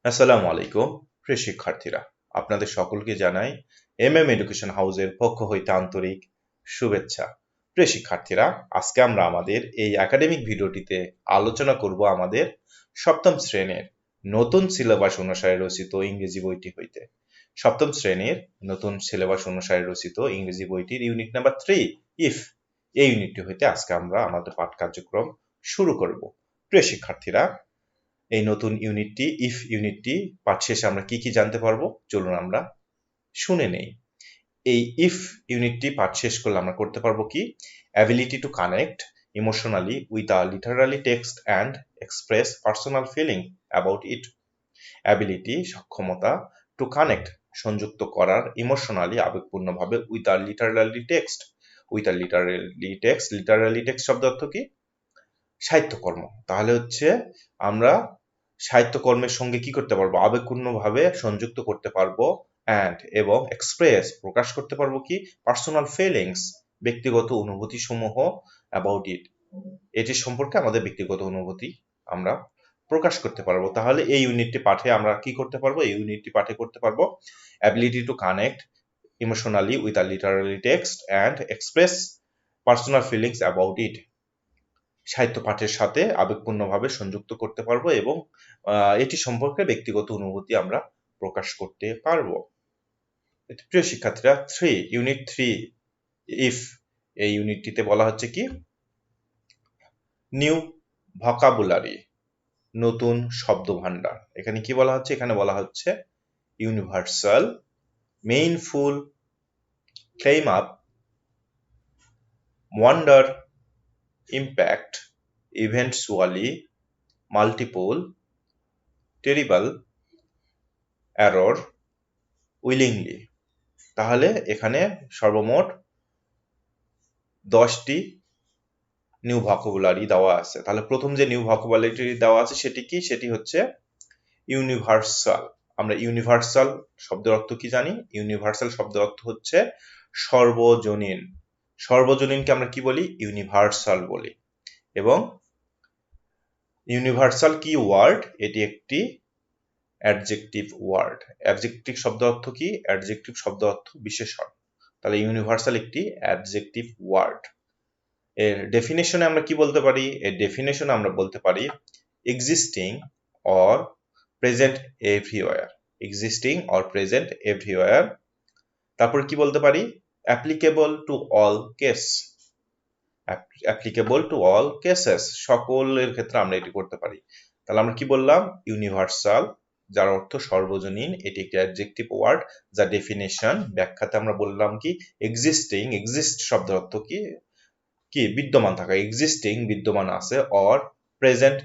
আসসালামু আলাইকুম প্রিয় শিক্ষার্থীরা, আপনাদের সকলকে জানাই এডুকেশন হাউসের পক্ষ হইতে আন্তরিক শুভেচ্ছা। প্রিয় শিক্ষার্থীরা, আজকে আমরা আমাদের এই একাডেমিক ভিডিওটিতে আলোচনা করব আমাদের সপ্তম শ্রেণীর নতুন সিলেবাস অনুসারে রচিত ইংরেজি বইটি হইতে। সপ্তম শ্রেণীর নতুন সিলেবাস অনুসারে রচিত ইংরেজি বইটির ইউনিট নাম্বার 3 ইফ, এই ইউনিটটি হইতে আজকে আমরা আমাদের পাঠ কার্যক্রম শুরু করব। প্রিয় শিক্ষার্থীরা, এই নতুন ইউনিটটি পাঠ শেষে আমরা কি কি জানতে পারবো, চলুন আমরা শুনে নেই। এই ইফ ইউনিটটি পাঠ শেষ করলে আমরা করতে পারবো কি, ability to connect emotionally with a literally text and express personal feeling about it. Ability, সক্ষমতা, টু কানেক্ট, সংযুক্ত করার, ইমোশনালি, আবেগপূর্ণভাবে, with a literally text. Literally text শব্দ অর্থ কি? সাহিত্যকর্ম। তাহলে হচ্ছে আমরা সাহিত্যকর্মের সঙ্গে কি করতে পারবো, আবেগপূর্ণভাবে সংযুক্ত করতে পারবো, এবং এক্সপ্রেস, প্রকাশ করতে পারবো কি, পার্সোনাল ফিলিংস, ব্যক্তিগত অনুভূতি সমূহ, অ্যাবাউট ইট, এটি সম্পর্কে আমাদের ব্যক্তিগত অনুভূতি আমরা প্রকাশ করতে পারবো। তাহলে এই ইউনিটটি পাঠে আমরা কি করতে পারবো, এই ইউনিটটি পাঠে করতে পারবো ability to connect emotionally with a literally text and express personal feelings about it. সাহিত্য পাঠের সাথে আবেগপূর্ণভাবে সংযুক্ত করতে পারবো এবং এটি সম্পর্কে ব্যক্তিগত অনুভূতি আমরা প্রকাশ করতে পারবো। প্রিয় শিক্ষার্থীরা, ইউনিট 3 ইফ, এই ইউনিটটিতে বলা হচ্ছে কি, নিউ ভোকাবুলারি, নতুন শব্দ ভান্ডার। এখানে কি বলা হচ্ছে, এখানে বলা হচ্ছে universal, meaningful, claim up, wonder, impact, eventually, multiple, terrible, error, willingly. তাহলে এখানে সর্বমোট 10টি নিউ ভোকাবুলারি দেওয়া আছে। তাহলে প্রথম যে নিউ ভোকাবুলারি দেওয়া আছে সেটি কি, সেটি হচ্ছে ইউনিভার্সাল। আমরা ইউনিভার্সাল শব্দের অর্থ কি জানি? ইউনিভার্সাল শব্দের অর্থ হচ্ছে সর্বজনীন। সর্বজনীনকে আমরা কি বলি? ইউনিভার্সাল বলি। এবং ইউনিভার্সাল কি ওয়ার্ড? এটি একটি অ্যাডজেক্টিভ ওয়ার্ড। অ্যাডজেক্টিভ শব্দ অর্থ কি? অ্যাডজেক্টিভ শব্দ অর্থ বিশেষণ। তাহলে ইউনিভার্সাল একটি অ্যাডজেক্টিভ ওয়ার্ড। এর ডেফিনেশনে আমরা কি বলতে পারি? এর ডেফিনেশনে আমরা বলতে পারি existing or present everywhere. Existing or present everywhere. তারপর কি বলতে পারি? Applicable to all case. Applicable to all cases, সকলের ক্ষেত্রে আমরা এটি করতে পারি। তাহলে আমরা কি বললাম? ইউনিভার্সাল, যার অর্থ সর্বজনীন, এটি একটি অ্যাডজেক্টিভ ওয়ার্ড। যা ডেফিনেশন, ব্যাখ্যাতে আমরা বললাম কি, এক্সিস্টিং, এক্সিস্ট শব্দের অর্থ কি, কি বিদ্যমান থাকা, এক্সিস্টিং বিদ্যমান আছে, অর প্রেজেন্ট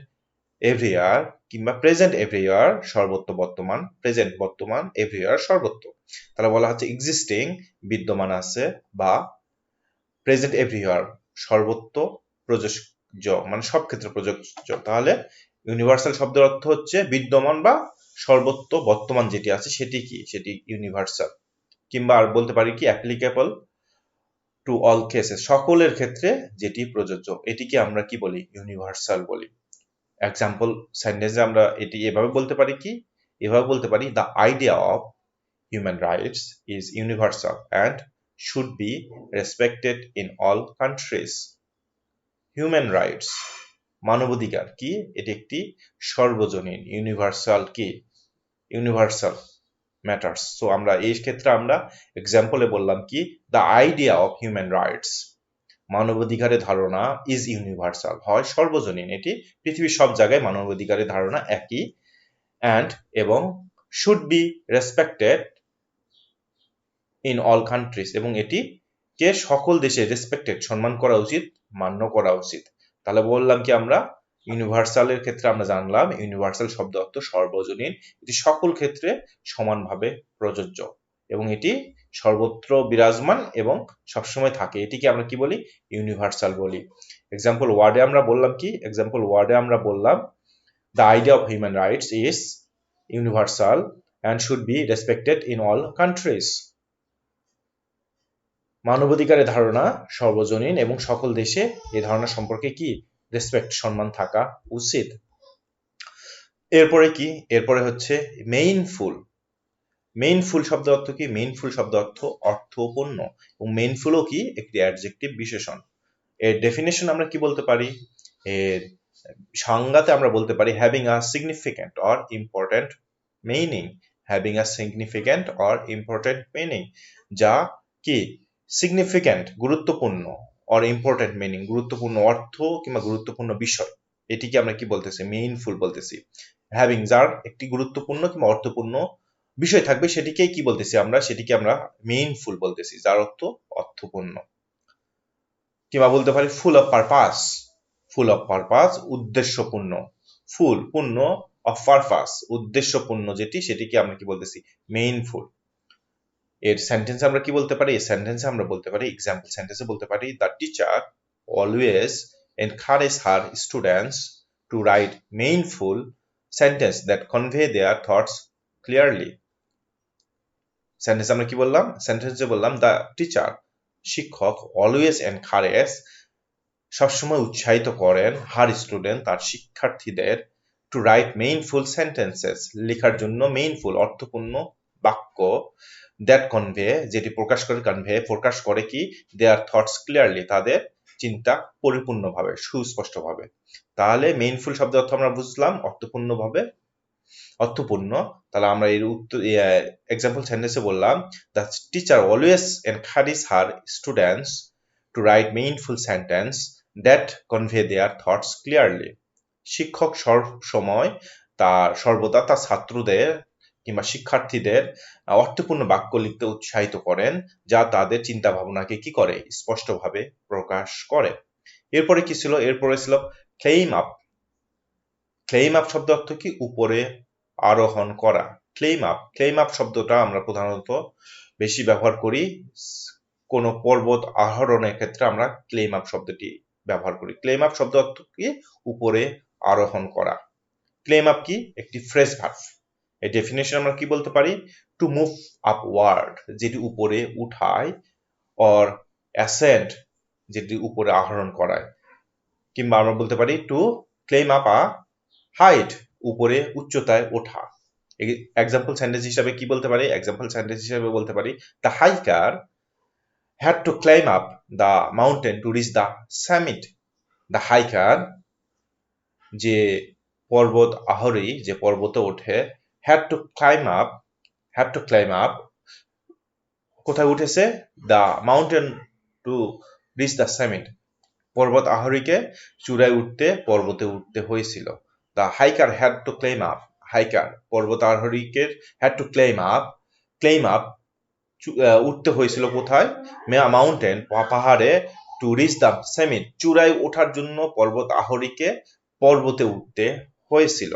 এভরিওয়্যার, কিংবা প্রেজেন্ট এভরিওয়্যার সর্বত্র বর্তমান, প্রেজেন্ট বর্তমান, এভরিওয়্যার সর্বত্র। তাহলে বলা হচ্ছে এক্সিস্টিং বিদ্যমান আছে, বা প্রেজেন্ট এভরিওয়্যার সর্বত্র প্রযোজ্য, মানে সব ক্ষেত্রে প্রযোজ্য। তাহলে ইউনিভার্সাল শব্দের অর্থ হচ্ছে বিদ্যমান বা সর্বত্র বর্তমান যেটি আছে সেটি কি, সেটি ইউনিভার্সাল। কিংবা আর বলতে পারি কি, অ্যাপ্লিকেবল টু অল কেসেস, সকলের ক্ষেত্রে যেটি প্রযোজ্য, এটিকে আমরা কি বলি? ইউনিভার্সাল বলি। এক্সাম্পল সেন্টেন্সে আমরা এটি এভাবে বলতে পারি কি, এভাবে বলতে পারি, the idea of human rights is universal and should be respected in all countries. Human rights, মানবাধিকার কি, এটি একটি সর্বজনীন, ইউনিভার্সাল কি, ইউনিভার্সাল ম্যাটার্স। সো আমরা এই ক্ষেত্রে আমরা এক্সাম্পলে বললাম কি, the idea of human rights, মানবাধিকারের ধারণা, ইজ ইউনিভার্সাল, হয় সর্বজনীন, এটি পৃথিবীর সব জায়গায় মানবাধিকারের ধারণা একই, এবং should be respected in all countries, এবং এটি কে সকল দেশে রেসপেক্টেড, সম্মান করা উচিত, মান্য করা উচিত। তাহলে বললাম কি, আমরা ইউনিভার্সালের ক্ষেত্রে আমরা জানলাম ইউনিভার্সাল শব্দ অর্থ সর্বজনীন, এটি সকল ক্ষেত্রে সমানভাবে প্রযোজ্য, এবং এটি সর্বত্র বিরাজমান এবং সবসময় থাকে, এটিকে আমরা কি বলি? ইউনিভার্সাল বলি। এক্সাম্পল ওয়ার্ডে আমরা বললাম কি, এক্সাম্পল ওয়ার্ডে আমরা বললাম, the idea of human rights is universal and should be respected in all countries. মানবাধিকারের ধারণা সর্বজনীন এবং সকল দেশে এই ধারণা সম্পর্কে কি, রেসপেক্ট, সম্মান থাকা উচিত। এরপরে কি, এরপরে হচ্ছে মেইনফুল। মেইনফুল শব্দ অর্থ কি, মেইনফুল শব্দ অর্থ অর্থপূর্ণ, এবং মেইনফুলও কি একটি অ্যাডজেক্টিভ বিশেষণ। এর ডেফিনেশন আমরা কি বলতে পারি, এর সংজ্ঞাতে আমরা বলতে পারি having a significant or important meaning. Having a significant or important meaning, যা কি সিগনিফিক্যান্ট গুরুত্বপূর্ণ, অর ইম্পর্ট্যান্ট মিনিং গুরুত্বপূর্ণ অর্থ কিংবা গুরুত্বপূর্ণ বিষয়, এটিকে আমরা কি বলতেছি, মিনিংফুল বলতেছি। হ্যাভিং, যার একটি গুরুত্বপূর্ণ কিংবা অর্থপূর্ণ বিষয় থাকবে, সেটিকেই কি বলতেছি আমরা, সেটিকে আমরা মিনিংফুল বলতেছি, যার অর্থ অর্থপূর্ণ। কিংবা বলতে পারি full of purpose. Full of purpose উদ্দেশ্যপূর্ণ, ফুল পূর্ণ, অফ পারপাস উদ্দেশ্যপূর্ণ যেটি, সেটিকে আমরা কি বলতেছি, মেইনফুল। এর সেন্টেন্স আমরা কি বলতে পারি, এই সেন্টেন্সে আমরা বলতে পারি, এক্সাম্পল সেন্টেন্সে বলতে পারি, the teacher always encourage her students to write meaningful sentence that convey their thoughts clearly. Sentence আমরা কি বললাম, সেন্টেন্সে বললাম দ্য টিচার, শিক্ষক, অলওয়েজ এনকারেজ সবসময় উৎসাহিত করেন, হার স্টুডেন্ট তার শিক্ষার্থীদের, টু রাইট মেইনফুল সেন্টেন্সেস লেখার জন্য মেইনফুল অর্থপূর্ণ বাক্য, দ্যাট কনভে যেটি প্রকাশ করে, কনভে প্রকাশ করে কি, দেয়ার থটস ক্লিয়ারলি তাদের চিন্তা পরিপূর্ণভাবে সুস্পষ্টভাবে। তাহলে মেইনফুল শব্দ অর্থ আমরা বুঝলাম অর্থপূর্ণভাবে, অর্থপূর্ণ। তাহলে আমরা এর উত্তর এক্সাম্পল সেন্টেন্সে বললাম, the teacher always encourage her students to write meaningful sentence that convey their thoughts clearly. শিক্ষক সময় সর্বদা তার ছাত্রদের কিংবা শিক্ষার্থীদের অর্থপূর্ণ বাক্য লিখতে উৎসাহিত করেন, যা তাদের চিন্তা ভাবনাকে কি করে, স্পষ্টভাবে প্রকাশ করে। এরপরে কি ছিল, এরপরে ছিল ক্লেইম আপ। ক্লেইম আপ শব্দ অর্থ কি, উপরে আরোহণ করা। ক্লেইম আপ, ক্লেইম আপ শব্দটা আমরা প্রধানত বেশি ব্যবহার করি কোন পর্বত আরোহণের ক্ষেত্রে, আমরা ক্লেইম আপ শব্দটি ব্যবহার করি। ক্লেইম আপ শব্দ অর্থ কি, উপরে আরোহণ করা। ক্লেইম আপ কি, একটি ফ্রেজ ভার্ব। এই ডেফিনেশন আমরা কি বলতে পারি, টু মুভ আপওয়ার্ড যেটি উপরে উঠায়, অর অ্যাসেন্ড যেটি উপরে আরোহণ করায়, কিংবা আমরা বলতে পারি to claim up a height উপরে উচ্চতায় ওঠা। এক্সাম্পল সেন্টেন্স হিসাবে কি বলতে পারি, এক্সাম্পল সেন্টেন্স হিসাবে বলতে পারি, the hiker had to climb up the mountain to reach the summit. The hiker যে পর্বত আরোহী, যে পর্বতে ওঠে, had to climb up কোথায় উঠেছে, the mountain to reach the summit পর্বত আরোহীকে চূড়ায় উঠতে, পর্বতে উঠতে হয়েছিল। The hiker had to climb up, hiker পর্বত আরোহীকে had to climb up উঠতে হয়েছিল কোথায়, মাউন্টেন পাহাড়ে, টু রিচ দ্য সামিট চূড়ায় ওঠার জন্য পর্বত আরোহীকে পর্বতে উঠতে হয়েছিল।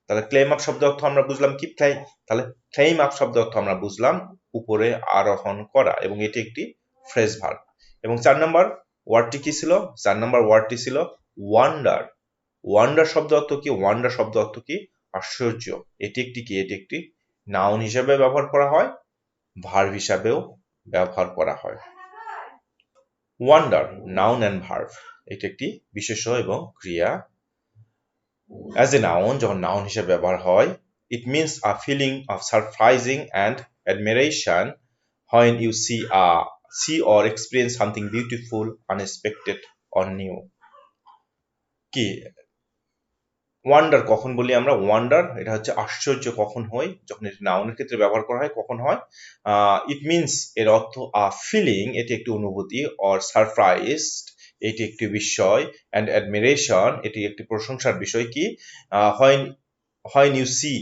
তাহলে ক্লেইম আপ শব্দ অর্থ আমরা বুঝলাম কি, তাহলে ক্লেইম আপ শব্দ অর্থ আমরা বুঝলাম উপরে আরোহণ করা, এবং এটি একটি ফ্রেজ ভার্ব। এবং 4 নম্বর ওয়ার্ডটি কি ছিল, 4 নম্বর ওয়ার্ডটি ছিল ওয়ান্ডার। ওয়ান্ডার শব্দ অর্থ কি, ওয়ান্ডার শব্দ অর্থ কি, আশ্চর্য। এটি একটি কি, এটি একটি নাউন হিসেবে ব্যবহার করা হয়, ভার্ব হিসাবেও ব্যবহার করা হয়। ওয়ান্ডার নাউন এন্ড ভার্ব, এটি একটি বিশেষ্য এবং ক্রিয়া। অ্যাজ এ নাউন, যখন নাউন হিসেবে ব্যবহার হয়, it means a feeling of surprising and admiration when you see or experience something beautiful, unexpected or new। কি ওয়ান্ডার কখন বলি আমরা, ওয়ান্ডার এটা হচ্ছে আশ্চর্য কখন হয়, যখন এটি নাউনের ক্ষেত্রে ব্যবহার করা হয় কখন হয়। ইট মিনস এর অর্থ ফিলিং, এটি একটি অনুভূতি, অর সারপ্রাইজড এটি একটি বিস্ময়, অ্যান্ড অ্যাডমিরেশন এটি একটি প্রশংসার বিষয়। কি হয় ইউ সি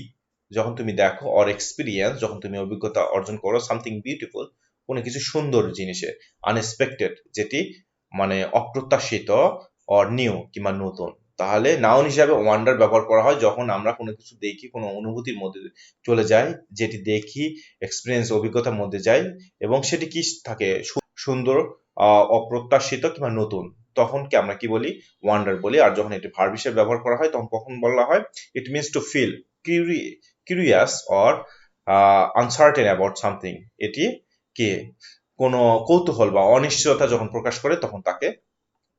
যখন তুমি দেখো, অর এক্সপিরিয়েন্স যখন তুমি অভিজ্ঞতা অর্জন করো, সামথিং বিউটিফুল কোনো কিছু সুন্দর জিনিসের, আনএক্সপেক্টেড যেটি মানে অপ্রত্যাশিত, অর নিউ কিংবা নতুন। তাহলে নাউন হিসাবে ওয়ান্ডার ব্যবহার করা হয় যখন আমরা কোনো কিছু দেখি, কোনো অনুভূতির মধ্যে চলে যাই, যেটি দেখি এক্সপিরিয়েন্স অভিজ্ঞতার মধ্যে যাই, এবং সেটি কি থাকে, সুন্দর, অপ্রত্যাশিত কিংবা নতুন, তখন কি আমরা কি বলি, ওয়ান্ডার বলি। আর যখন এটি ভার্ব হিসেবে ব্যবহার করা হয় তখন কখন বলা হয়, it means to feel curious or uncertain about something. এটি কি কোনো কৌতূহল বা অনিশ্চয়তা যখন প্রকাশ করে তখন তাকে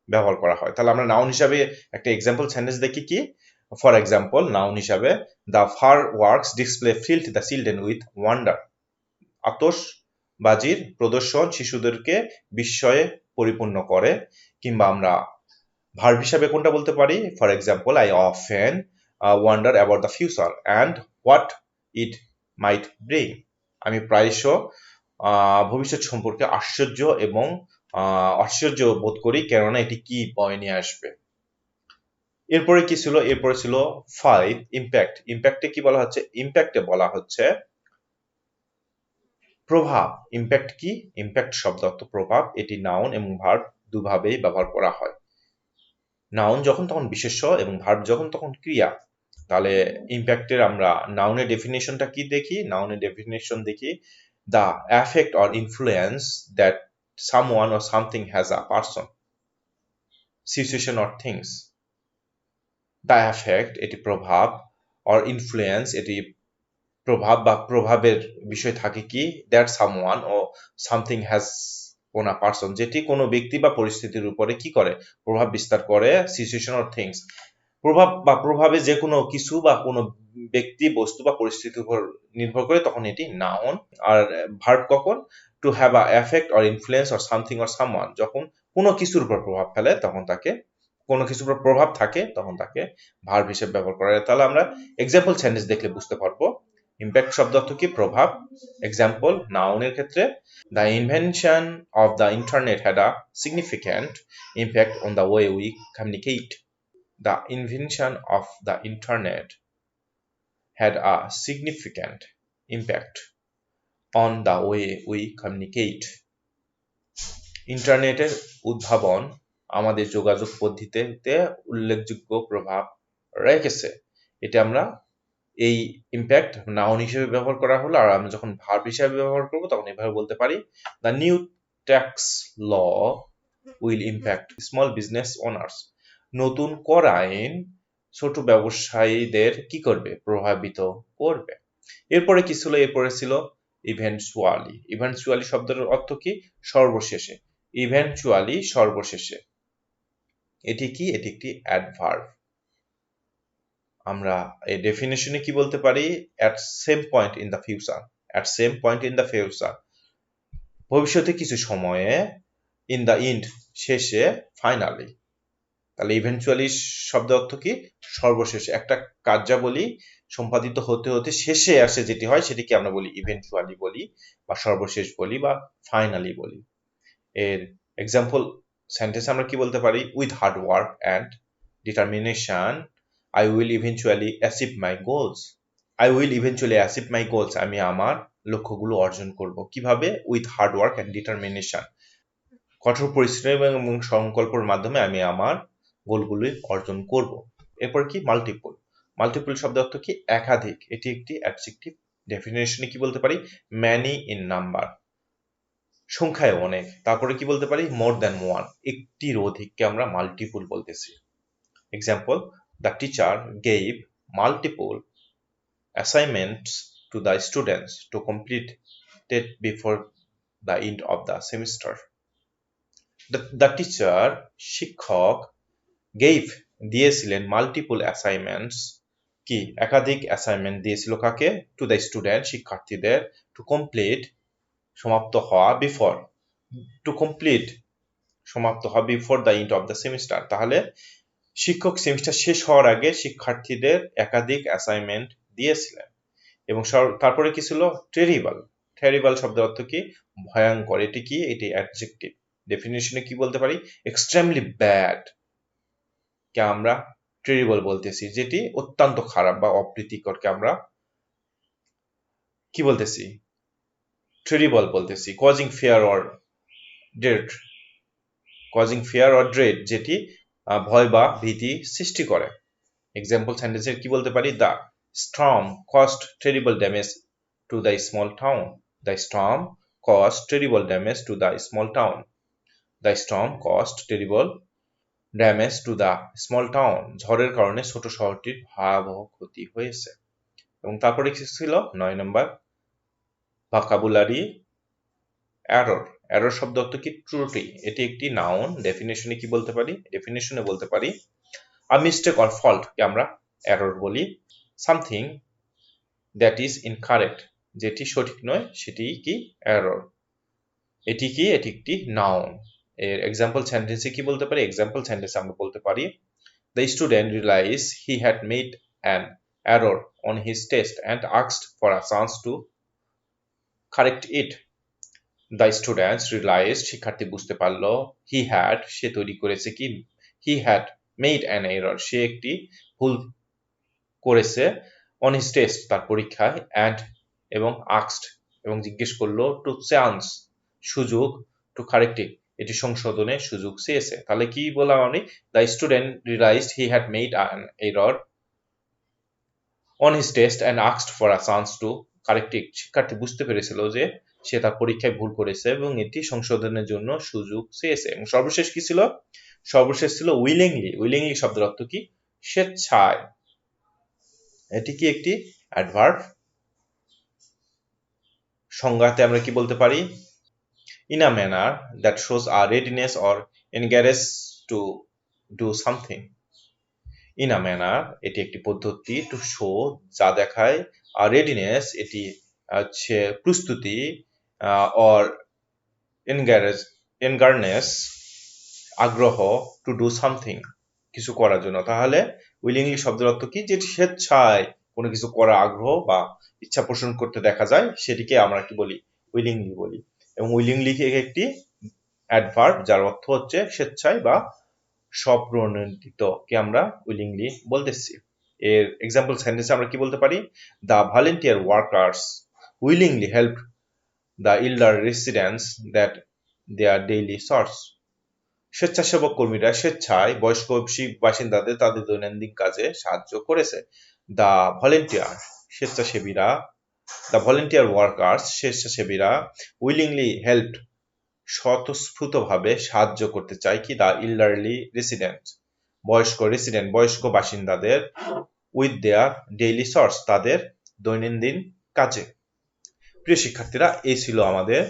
ব্যবহার করা হয়। তাহলে আমরা নাউন হিসাবে একটা এক্সাম্পল সেন্টেন্স দেখি কি, ফর এক্সাম্পল নাউন হিসাবে the fireworks display filled the children with wonder, আতশবাজির প্রদর্শন শিশুদেরকে বিস্ময়ে পরিপূর্ণ করে। কিংবা আমরা ভার্ব হিসাবে কোনটা বলতে পারি, for example I often wonder about the future and what it might bring, আমি প্রায়শ ভবিষ্যৎ সম্পর্কে আশ্চর্য এবং আশ্চর্য বোধ করি, কেননা এটি কি বয়ে নিয়ে আসবে। এরপরে কি ছিল, এরপরে ছিল 5 ইম্প্যাক্ট। ইম্প্যাক্টে কি বলা হচ্ছে, ইম্প্যাক্টে বলা হচ্ছে প্রভাব। ইম্প্যাক্ট কি, ইম্প্যাক্ট শব্দ অর্থ প্রভাব, এটি নাউন এবং ভার্ব দুভাবেই ব্যবহার করা হয়। নাউন যখন তখন বিশেষ্য এবং ভার্ব যখন তখন ক্রিয়া। তাহলে ইম্প্যাক্টের আমরা নাউনের ডেফিনেশনটা কি দেখি, নাউনের ডেফিনেশন দেখি the effect or influence that someone or something has a person, situation or things. The effect এটি প্রভাব, অর ইনফ্লুয়েন্স এটি প্রভাব বা প্রভাবের বিষয় থাকে কি, দ্যাট সামওয়ান ও সামথিং হ্যাজ কোন আ পারসন, যেটি কোনো ব্যক্তি বা পরিস্থিতির উপরে কি করে, প্রভাব বিস্তার করে, সিচুয়েশন অর থিংস। প্রভাব বা প্রভাবে যে কোনো কিছু বা কোনো ব্যক্তি বস্তু বা পরিস্থিতির উপর নির্ভর করে, তখন এটি নাউন। আর ভার্ব কখন, to have a effect or influence or something or someone, যখন কোনো কিছুর উপর প্রভাব ফেলে তখন তাকে, কোনো কিছুর উপর প্রভাব থাকে তখন তাকে ভার্ব হিসেবে ব্যবহার করা যায়। তাহলে আমরা এক্সাম্পল সেন্টেন্স দেখলে বুঝতে পারবো ইম্প্যাক্ট শব্দ অর্থ কি, প্রভাব। এক্সাম্পল নাউনের ক্ষেত্রে the invention of the internet had a significant impact on the way we communicate. The invention of the internet had a significant impact on the way we communicate. ইন্টারনেটের উদ্ভাবন আমাদের যোগাযোগ পদ্ধতিতে উল্লেখযোগ্য প্রভাব রেখেছে। এটা আমরা এই ইম্প্যাক্ট নাউন হিসেবে ব্যবহার করা হলো, আর আমরা যখন ভার্ব হিসেবে ব্যবহার করব তখন এভাবে বলতে পারি the new tax law will impact small business owners. নতুন কর আইন ছোট ব্যবসায়ীদের কি করবে, প্রভাবিত করবে। এরপরে কি ছিল, এরপরে ছিল ইভেন্চুয়ালি। ইভেন্চুয়ালি শব্দের অর্থ কি, সর্বশেষে। ইভেন্চুয়ালি সর্বশেষে, এটি কি, এটি একটি অ্যাডভার্ব। আমরা এই ডেফিনেশনে কি বলতে পারি, at same point in the future. At same point in the future, ভবিষ্যতে কিছু সময়ে, ইন দ্য ইন্ড শেষে, ফাইনালি। তাহলে ইভেন্চুয়ালি শব্দ অর্থ কি, সর্বশেষে। একটা কার্যাবলী সম্পাদিত হতে হতে শেষে আসে যেটি হয়, সেটিকে আমরা বলি ইভেন্চুয়ালি বলি, বা সর্বশেষ বলি, বা ফাইনালি বলি। এর এক্সাম্পল সেন্টেন্স আমরা কি বলতে পারি, with hard work and determination I will eventually achieve my goals. I will eventually achieve my goals, আমি আমার লক্ষ্যগুলো অর্জন করব। কিভাবে, with hard work and determination, কঠোর পরিশ্রম এবং সংকল্পের মাধ্যমে আমি আমার গোলগুলি অর্জন করব। এরপর কি, মাল্টিপল। মাল্টিপল শব্দ অর্থ কি, একাধিক। এটি একটি অ্যাডজেক্টিভ। ডেফিনেশনে কি বলতে পারি, ম্যানি ইন নাম্বার, সংখ্যায় অনেক। তারপরে কি বলতে পারি, মোর দ্যান ওয়ান, একটির অধিককে আমরা মাল্টিপল বলতেছি। Example, the teacher gave multiple assignments to the students to complete it before the end of the semester. The teacher, শিক্ষক, gave দিয়েছিলেন মাল্টিপল অ্যাসাইনমেন্টস, কি, একাধিক অ্যাসাইনমেন্ট দিয়েছিল কাকে, টু দ্য স্টুডেন্ট, শিক্ষার্থীদের, টু কমপ্লিট, সমাপ্ত হওয়া, বিফোর, টু কমপ্লিট, সমাপ্ত হওয়া, before the end of the semester. তাহলে শিক্ষক সেমিস্টার শেষ হওয়ার আগে শিক্ষার্থীদের একাধিক অ্যাসাইনমেন্ট দিয়েছিলেন। এবং তারপরে কি ছিল, টেরিবল। টেরিবল শব্দের অর্থ কি, ভয়ঙ্কর। এটি কি, এটি অ্যাডজেক্টিভ। ডেফিনিশনে কি বলতে পারি, এক্সট্রিমলি ব্যাড কে আমরা টেরিবল বলতেছি, যেটি অত্যন্ত খারাপ বা অপ্রীতিকরকে আমরা কি বলতেছি, টেরিবল বলতেছি। Causing fear or dread, causing fear or dread, যেটি ভয় বা ভীতি সৃষ্টি করে। এক্সাম্পল সেন্টেন্সে কি বলতে পারি, the storm cost terrible damage to the small town. The storm cost terrible damage to the small town. The storm cost terrible damage to the small town, ঝড়ের কারণে ছোট শহরটির ভয়াবহ ক্ষতি হয়েছে। এবং তারপরে কি ছিল, 9 নম্বর, ভোকাবুলারি এরর। এরর শব্দ অর্থ কি, ত্রুটি। এটি একটি নাউন। ডেফিনেশনে কি বলতে পারি, ডেফিনেশনে বলতে পারি আ মিস্টেক অর ফল্ট কে আমরা এরর বলি। সামথিং দ্যাট ইজ ইনকারেক্ট, যেটি সঠিক নয় সেটি কি এরর। এটি কি? এটি একটি নাউন। এর এক্সাম্পল সেন্টেন্সে কি বলতে পারি? এক্সাম্পল সেন্টেন্সে আমরা বলতে পারি the student realise he had made an error on his test and asked for a chance to correct it. The students realised, শিক্ষার্থী বুঝতে পারলো, হি হ্যাড, সে তৈরি করেছে কি, he had made an error, সে একটি ভুল করেছে, অন হিজ টেস্ট, তার পরীক্ষায়, অ্যান্ড এবং আস্কড এবং জিজ্ঞেস করলো, টু চান্স সুযোগ, টু কারেক্ট ইট এটি সংশোধনের সুযোগ চেয়েছে। তাহলে কি বললাম আমি? The student realised he had made an error on his test and asked for a chance to correct ইট। শিক্ষার্থী বুঝতে পেরেছিল যে সে তার পরীক্ষায় ভুল করেছে এবং এটি সংশোধনের জন্য সুযোগ চেয়েছে। এবং সর্বশেষ কি ছিল? সর্বশেষ ছিল উইলিংলি। উইলিংলি শব্দের অর্থ কি? স্বেচ্ছায়। এটি কি একটি অ্যাডভার্ব। সংজ্ঞাতে আমরা কি বলতে পারি? In a manner that shows a readiness or encourage to do something. In a manner এটি একটি পদ্ধতি, টু শো যা দেখায়, আর রেডিনেস এটি হচ্ছে প্রস্তুতি, অর এনগারনেস আগ্রহ, টু ডু সামথিং কিছু করার জন্য। তাহলে উইলিংলি শব্দের অর্থ কি? যেটি স্বেচ্ছায় কোনো কিছু করার আগ্রহ বা ইচ্ছা পোষণ করতে দেখা যায় সেটিকে আমরা কি বলি? উইলিংলি বলি। এবং উইলিংলি একটি অ্যাডভার্ব যার অর্থ হচ্ছে স্বেচ্ছায় বা স্বপ্রণোদিত কে আমরা উইলিংলি বলতেছি। এর এক্সাম্পল সেন্টেন্সে আমরা কি বলতে পারি? The volunteer workers willingly help the elder residents that there daily source. স্বেচ্ছাসেবক কর্মীরা স্বেচ্ছায় বয়স্ক বাসিন্দাদের তাদের দৈনন্দিন কাজে সাহায্য করেছে। দ্য ভলেন্টিয়ার স্বেচ্ছাসেবীরা, দ্য ভলেন্টিয়ার ওয়ার্কার্স স্বেচ্ছাসেবীরা উইলিংলি হেল্পড স্বতঃস্ফূর্তভাবে সাহায্য করতে চায় কি? দ্য ইল্ডারলি রেসিডেন্ট বয়স্ক বাসিন্দাদের উইথ দেয়ার ডেইলি সোর্স তাদের দৈনন্দিন কাজে। প্রিয় শিক্ষার্থীরা, এই ছিল আমাদের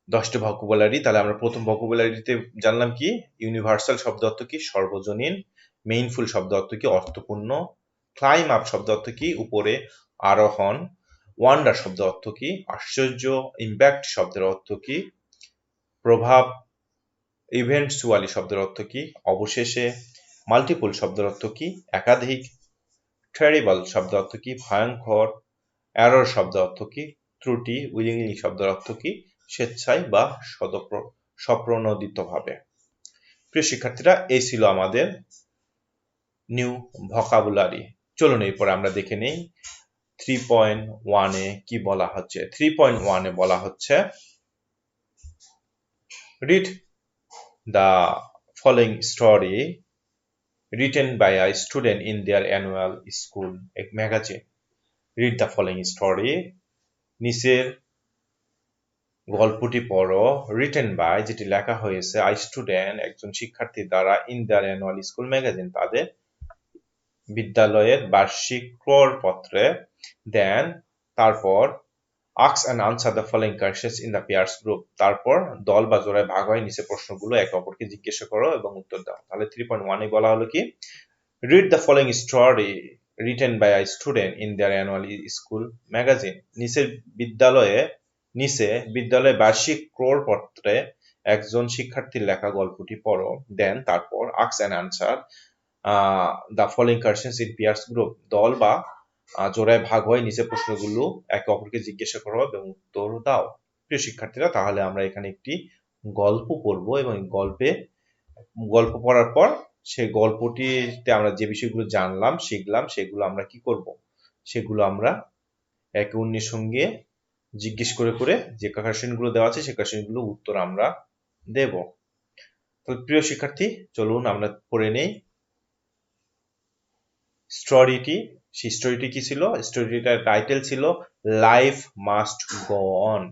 10টি ভোকাবুলারি। তাহলে আমরা প্রথম ভোকাবুলারিতে জানলাম কি? ইউনিভার্সাল শব্দ অর্থ কি? সর্বজনীন। মেইনফুল শব্দ অর্থ কি? অর্থপূর্ণ। ক্লাইম আপ শব্দ অর্থ কি? উপরে আরোহণ। ওয়ান্ডার শব্দ অর্থ কি? আশ্চর্য। ইম্প্যাক্ট শব্দের অর্থ কি? প্রভাব। ইভেন্টচুয়ালি শব্দের অর্থ কি? অবশেষে। মাল্টিপল শব্দের অর্থ কি? একাধিক। টেরিবল শব্দ অর্থ কি? ভয়ঙ্কর। এরর শব্দ অর্থ কি? ত্রুটি। উইলিংলি শব্দের অর্থ কি? স্বেচ্ছায় বা স্বপ্রণোদিতভাবে। প্রিয় শিক্ষার্থীরা, এই ছিল আমাদের নিউ ভোকাবুলারি। চলুন এরপর আমরা দেখে নেই 3.1 এ কি বলা হচ্ছে। 3.1 এ বলা হচ্ছে read the following story written by a student in their annual school magazine. read the following story, নিচের গল্পটি পড়ো, রিটেন বাই যেটি লেখা হয়েছে, আই স্টুডেন্ট একজন শিক্ষার্থী দ্বারা, in their annual school magazine তাদের বিদ্যালয়ের বার্ষিক ক্রয়পত্রে, দেন তারপর ask and answer the following questions in the pairs group, তারপর দল বা জোড়ায় ভাগ হয় নিচে প্রশ্নগুলো একে অপরকে জিজ্ঞাসা করো এবং উত্তর দাও। তাহলে 3.1 এ বলা হলো কি? read the following story written by a student in their annual school magazine. বিদ্যালয়ে বার্ষিক ক্রয়পত্রে একজন শিক্ষার্থীর লেখা গল্পটি পড়ো, দেন তারপর ask and answer the following questions in peers group, দল বা জোড়ায় ভাগ হয়ে নিচে প্রশ্নগুলো একে অপরকে জিজ্ঞাসা করো এবং উত্তর দাও। প্রিয় শিক্ষার্থীরা, তাহলে আমরা এখানে একটি গল্প পড়বো এবং গল্প পড়ার পর সেই গল্পটিতে আমরা যে বিষয়গুলো জানলাম শিখলাম সেগুলো আমরা কি করব? সেগুলো আমরা একে অন্যের সঙ্গে জিজ্ঞেস করে করে যে কোশ্চেনগুলো দেওয়া আছে সেই কোশ্চেনগুলো উত্তর আমরা দেব। তো প্রিয় শিক্ষার্থী, চলুন আমরা পড়ে নেই স্টোরিটি। সেই স্টোরিটি কি ছিল? স্টোরিটার টাইটেল ছিল লাইফ মাস্ট গো অন,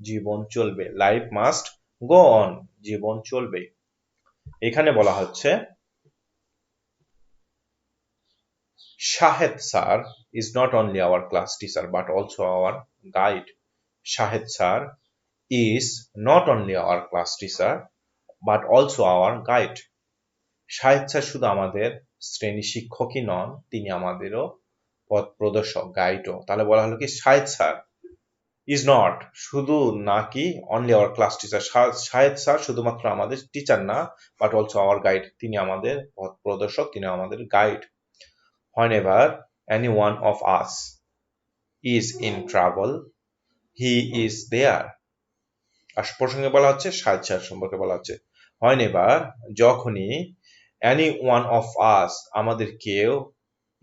জীবন চলবে। লাইফ মাস্ট গো অন, জীবন চলবে। এখানে বলা হচ্ছে Shahed sir is not only our class teacher but also our guide. Shahed sir is not only our class teacher but also our guide. Shahed sir শুধু আমাদের শ্রেণী শিক্ষকই নন, তিনি আমাদেরও পথ প্রদর্শক, গাইডও। তাহলে বলা হলো কি শাহেদ স্যার ইজ নট শুধু নাকি only our class teacher, Shahed sir শুধুমাত্র আমাদের টিচার না, বাট অলসো আওয়ার গাইড, তিনি আমাদের পথ প্রদর্শক, তিনি আমাদের guide. whenever any one of us is in trouble he is there। আর প্রসঙ্গে বলা হচ্ছে শাহেদ স্যার সম্পর্কে বলা হচ্ছে whenever যখনই any one of us আমাদের কেউ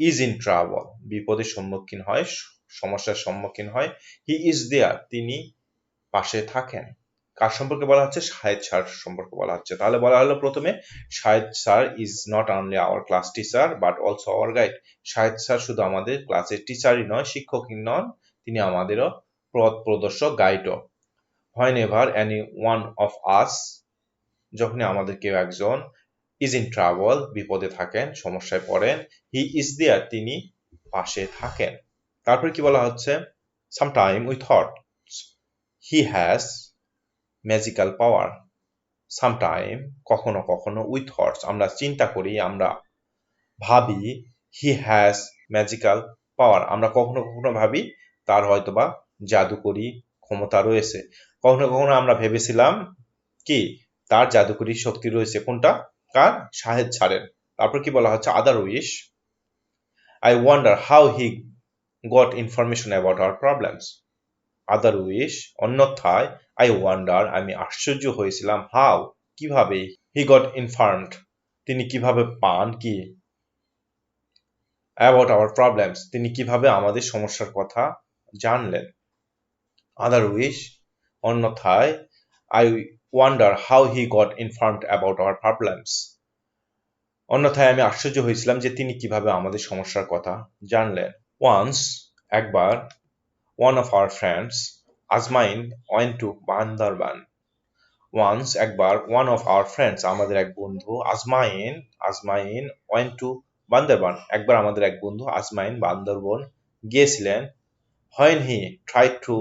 is in trouble বিপদের সম্মুখীন হয়, সমস্যার সম্মুখীন হয়, he is there তিনি পাশে থাকেন। কার সম্পর্কে বলা হচ্ছে? শাহেদ স্যার সম্পর্কে বলা হচ্ছে। তাহলে বলা হলো প্রথমে Shahed sir is not only our class teacher but also hour guide. Shahed sir শুধু আমাদের ক্লাসের টিচারই নয়, শিক্ষকই নন, তিনি আমাদেরও পথ প্রদর্শক, গাইডও। whenever any one of us যখনই আমাদের কেউ একজন is in trouble বিপদে থাকেন, সমস্যায় পড়েন, he is there তিনি পাশে থাকেন। তারপর কি বলা হচ্ছে? sometime we thought he has magical power. Sometime কখনো কখনো উইথ থটস আমরা চিন্তা করি, আমরা ভাবি, হি হ্যাজ ম্যাজিক্যাল পাওয়ার আমরা কখনো কখনো ভাবি তার হয়তোবা জাদুকরী ক্ষমতা রয়েছে। কখনো কখনো আমরা ভেবেছিলাম কি তার জাদুকরী শক্তি রয়েছে। কোনটা? কার? শাহেদ স্যারের। তারপর কি বলা হচ্ছে? Otherwise I wonder how he got information about our problems. Otherwise অন্যথায় আই ওয়ান্ডার আমি আশ্চর্য হয়েছিলাম, হাউ কিভাবে, হি গট ইনফর্মড তিনি কিভাবে পান কি, অ্যাবাউট আওয়ার প্রবলেমস তিনি কিভাবে আমাদের সমস্যার কথা জানলেন। আদার উইশ অন্যথায় I wonder how he goat informed about our problems অন্যথায় আমি আশ্চর্য হয়েছিলাম যে তিনি কিভাবে আমাদের সমস্যার কথা জানলেন। ওয়ান্স একবার one of our friends Azmain went to Bandarban. Once একবার one of our friends আমাদের এক বন্ধু আজমাইন went to Bandarban একবার আমাদের এক বন্ধু আজমাইন বান্দরবন গিয়েছিলেন। when he tried to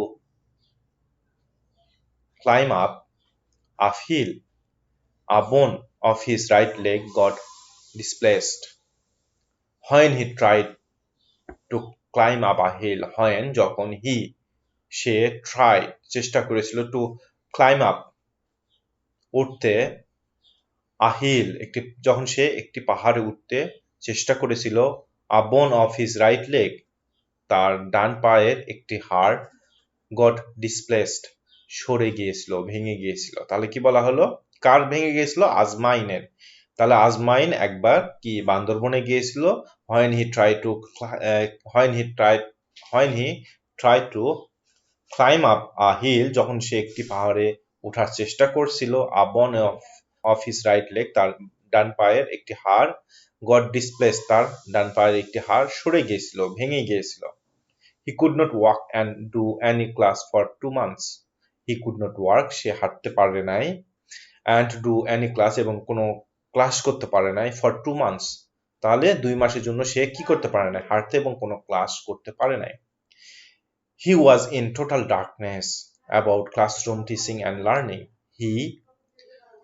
climb up a hill a bone of his right leg got displaced. when he tried to climb up a hill when যখন সে ট্রাই চেষ্টা করেছিল টু ক্লাইম আপ উঠতে আহিল যখন সে একটি পাহাড়ে উঠতে চেষ্টা করেছিল, আ বোন অফ হিজ রাইট লেগ তার ডান পায়ের একটি হাড় গট ডিসপ্লেসড সরে গিয়েছিল, ভেঙে গিয়েছিল। তাহলে কি বলা হলো? কার ভেঙে গিয়েছিল? আজমাইনের। তাহলে আজমাইন একবার কি বান্দরবনে গিয়েছিল, when he tried to climb up a hill যখন সে একটি পাহাড়ে ওঠার চেষ্টা করছিল, a bone of his right leg তার ডান পায়ের একটি হাড় got displaced তার ডান পায়ের একটি হাড় সরে গিয়েছিল, ভেঙে গিয়েছিল। he could not walk and do any class for 2 months he could not walk সে হাঁটতে পারে নাই, and do any class এবং কোনো ক্লাস করতে পারে নাই, for 2 months তাহলে 2 মাসের জন্য সে কি করতে পারে নাই? হাঁটতে এবং কোনো ক্লাস করতে পারে নাই। He was in total darkness about classroom teaching and learning. He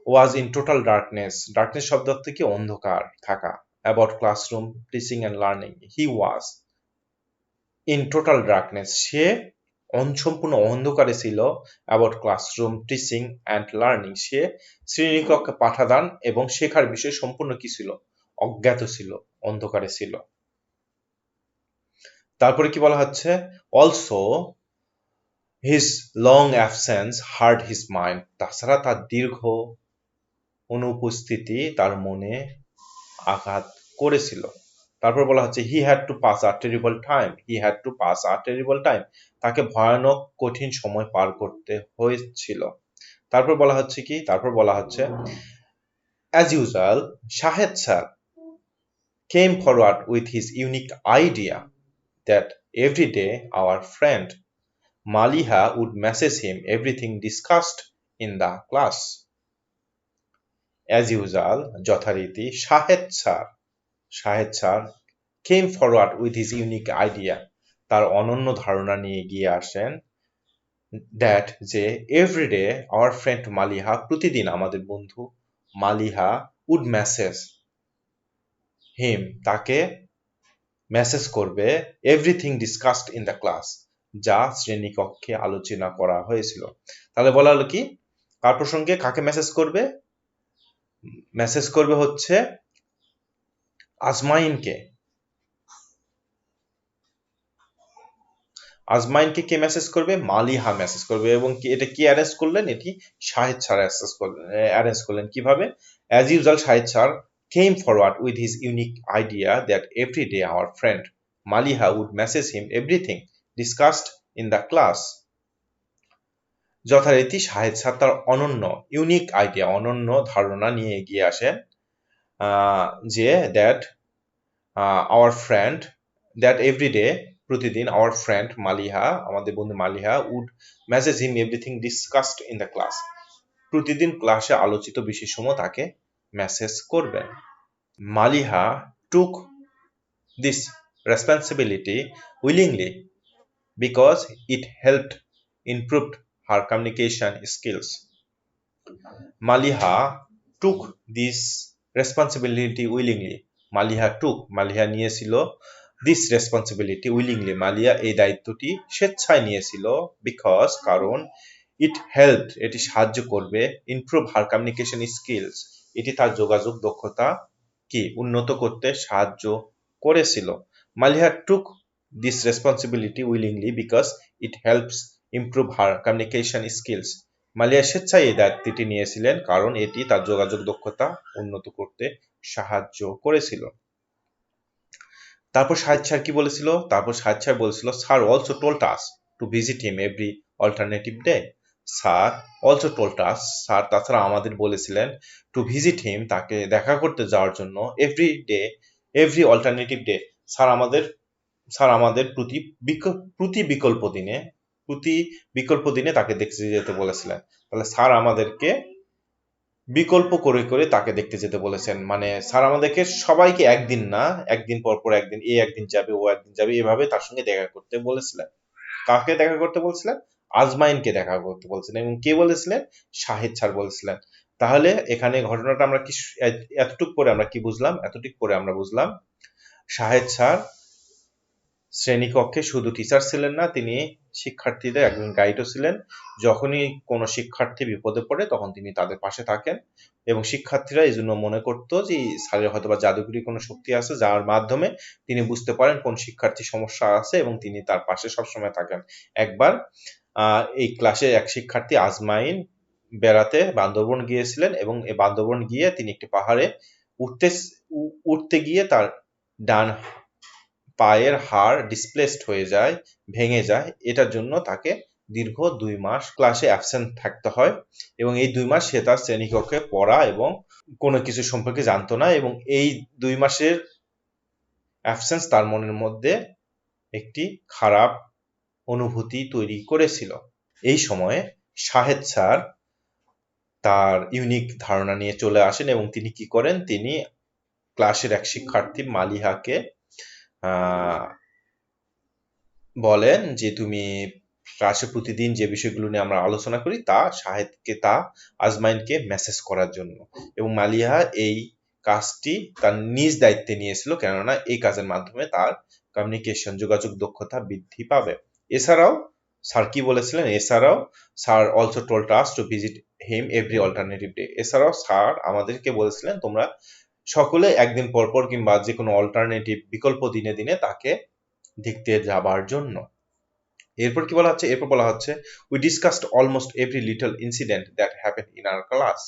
was in total darkness. Darkness শব্দ অর্থ কি? অন্ধকার থাকা। About classroom teaching and learning. He was in total darkness. সে সম্পূর্ণ অন্ধকারে ছিল। About classroom teaching and learning. সে শ্রেণীকক্ষে পাঠদান এবং শেখার বিষয়ে সম্পূর্ণ কি ছিল? অজ্ঞাত ছিল, অন্ধকারে ছিল। তারপরে কি বলা হচ্ছে? Also his long absence hurt his mind. তাছাড়া তার দীর্ঘ অনুপস্থিতি তার মনে আঘাত করেছিল। তারপর বলা হচ্ছে he had to pass a terrible time. He had to pass a terrible time. তাকে ভয়ানক কঠিন সময় পার করতে হয়েছিল। তারপর বলা হচ্ছে কি? তারপর বলা হচ্ছে as usual Shahed sir came forward with his unique idea that every day our friend Maliha would message him everything discussed in the class. As usual, যথারীতি Shahed sir came forward with his unique idea তার অনন্য ধারণা নিয়ে গিয়ে আসেন that যে everyday our friend Maliha প্রতিদিন আমাদের বন্ধু মালিহা would message হিম তাকে মেসেজ করবে everything discussed in the class, যা শ্রেণীকক্ষে আলোচনা করা হয়েছিল। তাহলে বলা হলো কি, কার প্রসঙ্গে কাকে মেসেজ করবে? মেসেজ করবে হচ্ছে আজমাইনকে। আজমাইনকে কে মেসেজ করবে? মালিহা মেসেজ করবে। এবং কি এটা কি অ্যারেঞ্জ করলেন? এটি শাহিদ স্যার অ্যারেঞ্জ করলেন। কিভাবে? As usual Shahid sir came forward with his unique idea that every day our friend Maliha would message him everything discussed in the class. যথারীতি শাহিদ স্যার তার ইউনিক আইডিয়া, অনন্য ধারণা নিয়ে এগিয়ে আসেন, যে that our friend, that every day, প্রতিদিন, our friend Maliha, আমাদের বন্ধু Maliha, would message him everything discussed in the class, প্রতিদিন ক্লাসে আলোচিত বিষয়সমূহ তাকে মেসেজ করবেন। Maliha took this responsibility willingly because it helped improve her communication skills. Maliha took this responsibility willingly. Maliha নিয়েছিল this responsibility willingly. মালিয়া এই দায়িত্বটি স্বেচ্ছায় নিয়েছিল because, কারণ এটি সাহায্য করবে improve her communication skills, এটি তার যোগাযোগ দক্ষতা কি উন্নত করতে সাহায্য করেছিল। Maliha took this responsibility willingly because it helps improve her communication skills. Malia স্বেচ্ছায় এই দায়িত্বটি নিয়েছিলেন কারণ এটি তার যোগাযোগ দক্ষতা উন্নত করতে সাহায্য করেছিল। তারপর শাহিদ স্যার কি বলেছিল? Sir also told us to visit him every alternative day. Sir তাছাড়া আমাদের বলেছিলেন টু ভিজিট হিম, তাকে দেখা করতে যাওয়ার জন্য, এভরি অল্টারনেটিভ ডে, স্যার আমাদের প্রতি বিকল্প দিনে তাকে দেখতে যেতে বলেছিলেন। তাহলে স্যার আমাদেরকে বিকল্প করে করে তাকে দেখতে যেতে বলেছেন, মানে স্যার আমাদেরকে সবাইকে একদিন না, একদিন পর পর একদিন, একদিন যাবে, ও একদিন যাবে, এভাবে তার সঙ্গে দেখা করতে বলেছিলেন। কাকে দেখা করতে বলছিলেন? আজমাইনকে দেখা করতে বলছিলেন। এবং কে বলেছিলেন? শাহিদ স্যার বলেছিলেন। তাহলে এখানে ঘটনাটা আমরা কি এতটুক পরে আমরা কি বুঝলাম? শাহিদ স্যার শ্রেণীকক্ষে শুধু টিচার ছিলেন না, তিনি শিক্ষার্থীদের একজন গাইডও ছিলেন। যখনই কোনো শিক্ষার্থী বিপদে পড়ে তখন তিনি তাদের পাশে থাকেন, এবং শিক্ষার্থীরা এই জন্য মনে করতো যে স্যারের হয়তো বা জাদুকরী কোনো শক্তি আছে যার মাধ্যমে তিনি বুঝতে পারেন কোন শিক্ষার্থী সমস্যা আছে এবং তিনি তার পাশে সবসময় থাকেন। একবার এই ক্লাসে এক শিক্ষার্থী আজমাইন বেড়াতে বান্দরবন গিয়েছিলেন, এবং এই বান্দরবন গিয়ে তিনি একটি পাহাড়ে উঠতে গিয়ে তার ডান পায়ের হাড় ডিসপ্লেসড হয়ে যায়, ভেঙে যায়। এটার জন্য তাকে দীর্ঘ 2 মাস ক্লাসে অ্যাবসেন্ট থাকতে হয়, এবং এই 2 মাস সে তার শ্রেণীকক্ষে পড়া এবং কোনো কিছু সম্পর্কে জানতো না, এবং এই 2 মাসের অ্যাবসেন্স তার মনের মধ্যে একটি খারাপ অনুভূতি তৈরি করেছিল। এই সময়ে শাহেদ স্যার তার ইউনিক ধারণা নিয়ে চলে আসেন, এবং তিনি কি করেন? তিনি ক্লাসের এক শিক্ষার্থী মালিহাকে বলেন যে তুমি ক্লাসে প্রতিদিন যে বিষয়গুলো নিয়ে আমরা আলোচনা করি তা আজমাইনকে মেসেজ করার জন্য। এবং মালিহা এই কাজটি তার নিজ দায়িত্বে নিয়েছিল, কেননা এই কাজের মাধ্যমে তার কমিউনিকেশন, যোগাযোগ দক্ষতা বৃদ্ধি পাবে। এছাড়াও স্যার কি বলেছিলেন? Sir also told us to visit him every alternative day. এছাড়াও স্যার আমাদেরকে বলেছিলেন তোমরা সকলে একদিন পর পর কিংবা যে কোনো অল্টারনেটিভ বিকল্প দিনে দিনে তাকে দেখতে যাবার জন্য। এরপর কি বলা হচ্ছে? we discussed almost every little incident that happened in our class.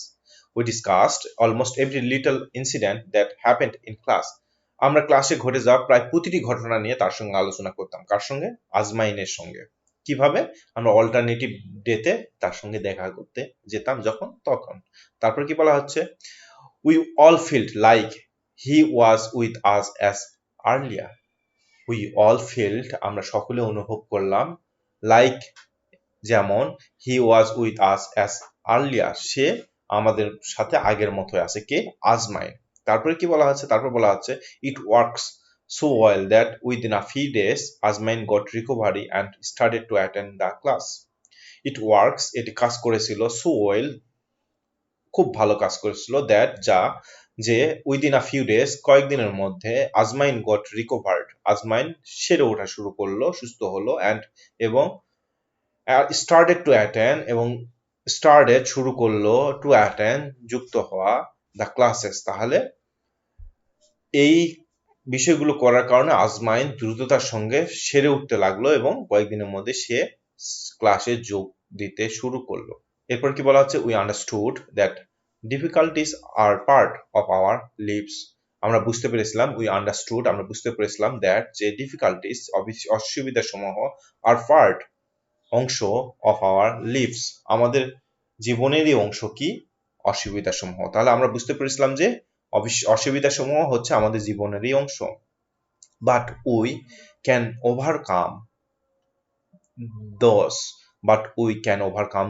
আমরা ক্লাসে ঘটে যাওয়া প্রায় প্রতিটি ঘটনা নিয়ে তার সঙ্গে আলোচনা করতাম। কার সঙ্গে? আজমাইনের সঙ্গে। কিভাবে? আমরা অল্টারনেটিভ ডেতে তার সঙ্গে দেখা করতে যেতাম তখন। তারপর কি বলা হচ্ছে? we all felt like he was with us as earlier. আমরা সকলে অনুভব করলাম, লাইক যেমন, he was with us as earlier, সে আমাদের সাথে আগের মতো আছে। কে? আজমাইন। তারপরে কি বলা হচ্ছে? It works so well that within a few days Azmain got recovery and started to attend the class. এটি কাজ করেছিল, সো ওয়েল, খুব ভালো কাজ করেছিল, দ্যাট যে উইদিন আ ফিউ ডেজ, কয়েকদিনের মধ্যে আজমাইন গট রিকভার্ড, আজমাইন সেরে ওঠা শুরু করলো, সুস্থ হলো, এবং স্টার্টেড টু অ্যাটেন্ড, এবং স্টার্টেড শুরু করলো, টু অ্যাটেন্ড যুক্ত হওয়া, দ্য ক্লাসেস। তাহলে এই বিষয়গুলো করার কারণে আজমাইন দ্রুততার সঙ্গে সেরে উঠতে লাগলো এবং কয়েকদিনের মধ্যে সে ক্লাসে যোগ দিতে শুরু করলো। এরপর কি বলা হচ্ছে, we understood that difficulties are part of our lives. আমরা বুঝতে পেরেছিলাম, উই আন্ডারস্টুড আমরা বুঝতে পেরেছিলাম, দ্যাট যে ডিফিকাল্টিস অসুবিধা সমূহ আর পার্ট অংশ অফ আওয়ার লিভস আমাদের জীবনেরই অংশ কি অসুবিধা সমূহ। তাহলে আমরা বুঝতে পেরেছিলাম যে অসুবিধা সমূহ হচ্ছে আমাদের জীবনেরই অংশ। But we can overcome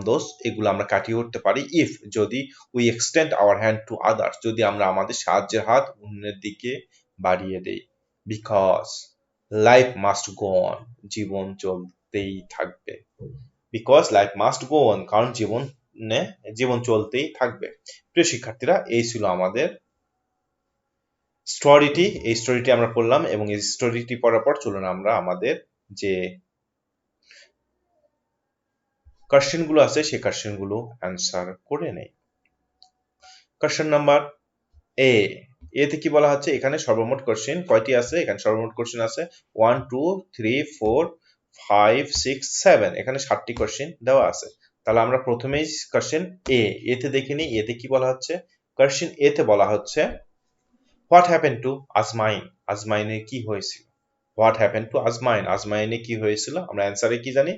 those, এগুলো আমরা কাটিয়ে উঠতে পারি ইফ যদি we extend our hand to others, যদি আমরা আমাদের সাহায্যের হাত অন্যের দিকে বাড়িয়ে দেই। Because life must go on, জীবন চলতেই থাকবে। Because life must go on, কারণ জীবন চলতেই থাকবে। প্রিয় শিক্ষার্থীরা, এই ছিল আমাদের স্টোরিটি। এই স্টোরিটি আমরা পড়লাম এবং এই স্টোরিটি পড়ার পর চলুন আমরা আমাদের যে কোশ্চেন গুলো আছে সেই কোশ্চেন গুলো অ্যান্সার করে নেই। কোশ্চেন নাম্বার এ, এতে কি বলা হচ্ছে, এখানে সর্বমোট কোশ্চেন কয়টি আছে? এখানে সর্বমোট কোশ্চেন আছে 1 2 3 4 5 6 7, এখানে 7টি কোশ্চেন দেওয়া আছে। তাহলে আমরা প্রথমেই কোশ্চেন এতে দেখে নিই। এতে কি বলা হচ্ছে? কোশ্চেন এতে বলা হচ্ছে হোয়াট হ্যাপেন টু আজমাইন, আজমাইনের কি হয়েছিল? হোয়াট হ্যাপেন টু আজমাইন, আজমাইনের কি হয়েছিল? আমরা অ্যান্সারে কি জানি?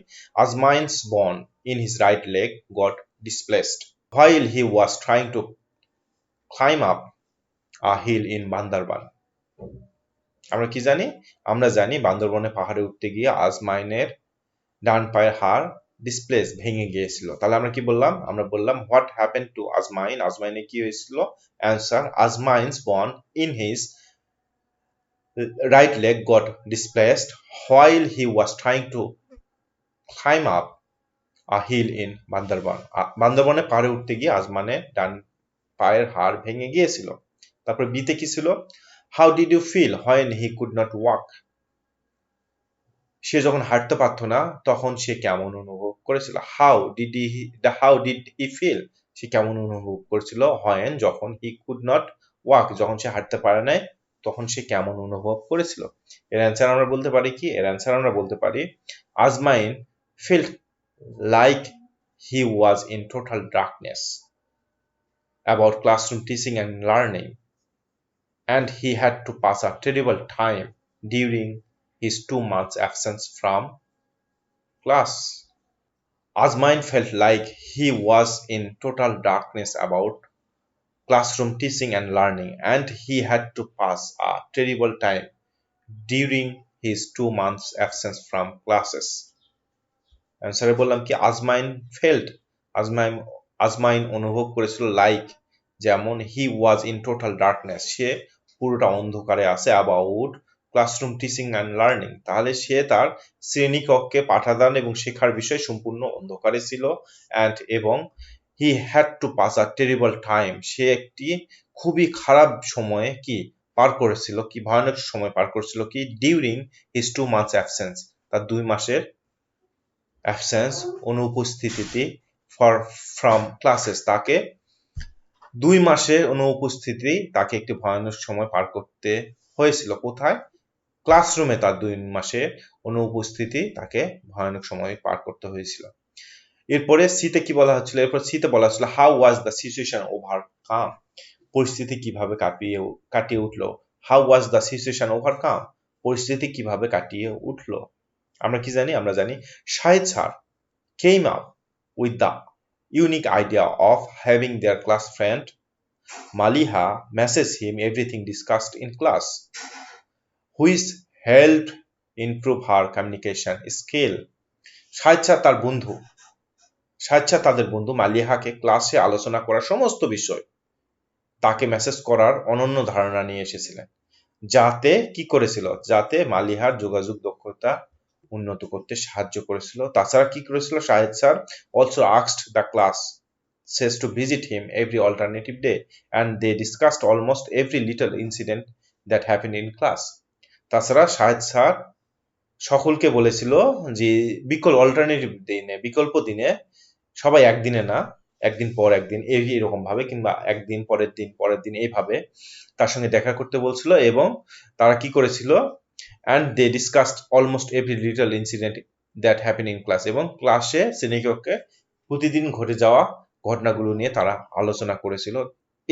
আজমাইনস বন in his right leg goat displaced while he was trying to climb up a hill in Bandarban. আমরা কি জানি? আমরা জানি বান্দরবনে পাহাড়ে উঠতে গিয়ে আজমাইনের ডান পায়ের হাড় ভেঙে গিয়েছিল। তাহলে আমরা কি বললাম? আমরা বললাম হোয়াট হ্যাপেন টু আজমাইন, আজমাইনের কি হয়েছিল? অ্যান্সার, আজমাইনস বন in his right leg got displaced while he was trying to climb up a hill in Bandarban. বান্দরবনে পাহাড়ে উঠতে গিয়ে আজমানের ডান পায়ের হাড় ভেঙে গিয়েছিল। তারপর বিতে কি ছিল? How did you feel when he could not walk, সে যখন হাঁটতে পারতো না তখন সে কেমন অনুভব করেছিল? হাউ ডিড হি ফিল, সে কেমন অনুভব করেছিল? when, যখন, he could not walk, যখন সে হাঁটতে পারে নাই তখন সে কেমন অনুভব করেছিল? এর অ্যান্সার আমরা বলতে পারি কি? এর অ্যান্সার আমরা বলতে পারি আজমাইন felt like he was in total darkness about classroom teaching and learning, and he had to pass a terrible time during his 2 months absence from class. Azmain felt like he was in total darkness about classroom teaching and learning, and he had to pass a terrible time during his 2 months absence from classes. অ্যান্সারে বললাম কি? আজমাইন আজমাইন অনুভব করেছিল like, যেমন, he was in total darkness, সে পুরোটা অন্ধকারে আছে, about classroom teaching and learning, তাহলে সে তার শ্রেণীকক্ষে পাঠদান এবং শেখার বিষয় সম্পূর্ণ অন্ধকারে ছিল, এবং he had to pass a terrible time, সে একটি খুবই খারাপ সময়ে কি পার করেছিল, কি ভয়ানক সময় পার করেছিল, কি ডিউরিং হিজ 2 months অ্যাবসেন্স, তার 2 মাসের অ্যাবসেন্স, অনুপস্থিতি ফ্রম ক্লাসেস, তাকে 2 মাসের অনুপস্থিতি তাকে একটি ভয়ানক সময় পার করতে হয়েছিল। কোথায়? ক্লাসরুমে তার 2 মাসের অনুপস্থিতি তাকে ভয়ানক সময় পার করতে হয়েছিল। এরপরে সিতে কি বলা হচ্ছিল? এরপর সিতে বলা হচ্ছিল how was the situation overcome, পরিস্থিতি কিভাবে কাটিয়ে উঠলো? How was the situation overcome, পরিস্থিতি কিভাবে কাটিয়ে উঠলো? আমরা কি জানি? আমরা জানি Shahid sir came up with the unique idea of having their class friend Maliha message him everything discussed in class, which helped improve her communication skill. Shahid sir তাদের বন্ধু মালিহাকে ক্লাসে আলোচনা করার সমস্ত বিষয় তাকে মেসেজ করার অনন্য ধারণা নিয়ে এসেছিলেন, যাতে কি করেছিল? যাতে মালিহার যোগাযোগ দক্ষতা উন্নত করতে সাহায্য করেছিল। তাছাড়া কি করেছিল? Shahid sir also asked the class says to visit him every alternative day, and they discussed almost every little incident that happened in class. তাছাড়া শাহেদ স্যার সকলকে বলেছিল যে বিকল্প দিনে সবাই একদিনে না, একদিন পর একদিন এরকম ভাবে, কিংবা একদিন পরের দিন এইভাবে তার সঙ্গে দেখা করতে বলছিল। এবং তারা কি করেছিল, and they discussed almost every little incident that happened in class, এবং ক্লাসে শ্রেণীকক্ষে প্রতিদিন ঘটে যাওয়া ঘটনাগুলো নিয়ে তারা আলোচনা করেছিল।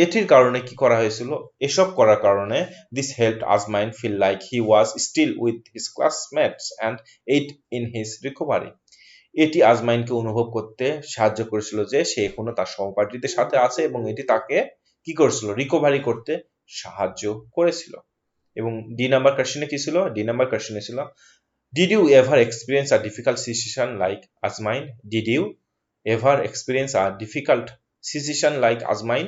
এটির কারণে কি করা হয়েছিল, এসব করার কারণে this helped Azmain feel like he was still with his classmates and aid in his recovery. এটি আজমাইনকে অনুভব করতে সাহায্য করেছিল যে সে এখনো তার সহপাঠীদের সাথে আছে, এবং এটি তাকে কি করেছিল, রিকভারি করতে সাহায্য করেছিল। এবং ডি নাম্বার কোশ্চেনে কি ছিল, ডি নাম্বার কোশ্চেনে ছিল, did you ever experience a difficult situation like Azmain? Did you ever experience a difficult situation like Azmain?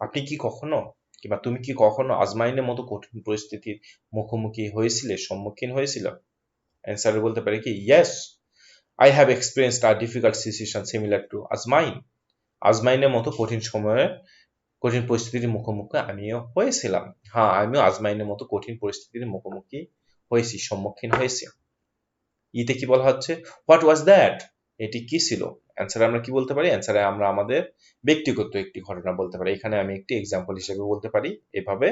আপনি কি কখনো, কিংবা তুমি কি কখনো আজমাইনের মতো কঠিন পরিস্থিতির সম্মুখীন হয়েছিল? অ্যান্সারে বলতে পারে কি, yes, I have experienced a difficult situation similar to Azmain. আজমাইনের মতো কঠিন পরিস্থিতির মুখোমুখি আমিও হয়েছিলাম। হ্যাঁ, আমিও আজমাইনের মতো কঠিন পরিস্থিতির সম্মুখীন হয়েছি। ইতে কি বলা হচ্ছে, হোয়াট ওয়াজ দ্যাট? এটি কি ছিল? অ্যান্সারে আমরা কি বলতে পারি, অ্যান্সারে আমরা আমাদের ব্যক্তিগত একটি ঘটনা বলতে পারি। এখানে আমি একটি এক্সাম্পল হিসেবে বলতে পারি এভাবে,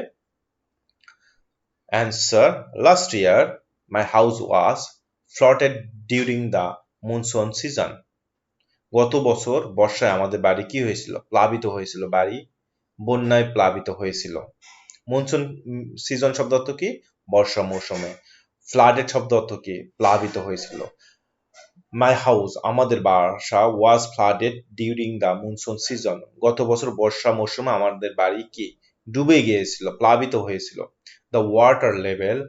answer, last year my house was flooded during the monsoon season. গত বছর বর্ষায় আমাদের বাড়ি কি হয়েছিল, প্লাবিত হয়েছিল, বাড়ি বন্যায় প্লাবিত হয়েছিল। মনসুন সিজন শব্দ অর্থ কি, বর্ষা মৌসুমে। ফ্লাডেড শব্দ অর্থ কি, প্লাবিত হয়েছিল। মাই হাউস, আমাদের বাসা, was flooded during the monsoon season, গত বছর বর্ষা মৌসুমে আমাদের বাড়ি কি, ডুবে গিয়েছিল, প্লাবিত হয়েছিল। The water level